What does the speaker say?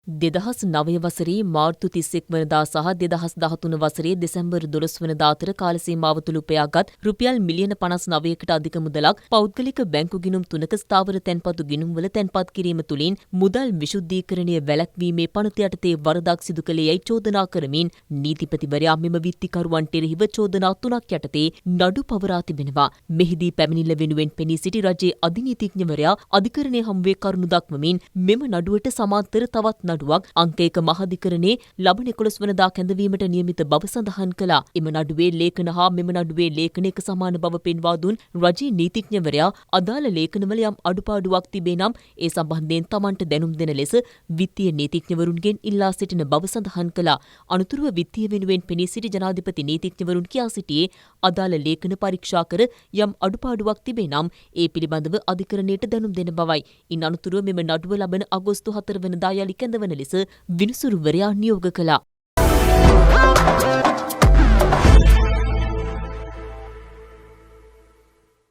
2009 වසරේ මාර්තු 31 වනදා සහ 2013 වසරේ දෙසැම්බර් 12 වනදා අතර කාල සීමාව තුළ උපයාගත් රුපියල් මිලියන 59කට අධික මුදලක් පෞද්ගලික බැංකු ගිණුම් තුනක ස්ථාවර තැන්පතු ගිණුම්වල තැන්පත් කිරීම තුළින් මුදල් විශුද්ධීකරණය වැළැක්වීමේ පනත යටතේ වරදක් සිදු කළේ යැයි චෝදනා කරමින් නීතිපතිවරයා මෙම විත්තිකරුවන්ට එරෙහිව චෝදනා 3ක් යටතේ නඩු පවරා තිබෙනවා. මෙහිදී පැමිණිල්ල වෙනුවෙන් පෙනී සිටි රජයේ අධිනීතිඥවරයා අධිකරණය හමුවේ කරුණු දක්වමින් මෙම නඩුවට සමාන්තර තවත් නඩුවක් අංක 1 මහාධිකරණයේ ලබන 11 වනදා කැඳවීමට නියමිත බව සඳහන් කළා. එම නඩුවේ ලේඛන හා මෙම නඩුවේ ලේඛන එක සමාන බව පෙන්වා දුන් රජයේ නීතිඥවරයා අදාළ ලේඛනවල යම් අඩුපාඩුවක් තිබේ නම් ඒ සම්බන්ධයෙන් තමන්ට දැනුම් දෙන ලෙස විත්තිය නීතිඥවරුන්ගෙන් ඉල්ලා සිටින බව සඳහන් කළා. අනුතුරුව විත්තිය වෙනුවෙන් පෙනී සිටි ජනාධිපති නීතිඥවරුන් කියා සිටියේ අදාළ ලේඛන පරීක්ෂා කර යම් අඩුපාඩුවක් තිබේ නම් ඒ පිළිබඳව අධිකරණයට දැනුම් දෙන බවයි. ඉන් අනුතුරුව මෙම නඩුව ලබන අගෝස්තු 4 වනදා යලි කැඳවන ලෙස විනිසුරුවරයා නියෝග කළා.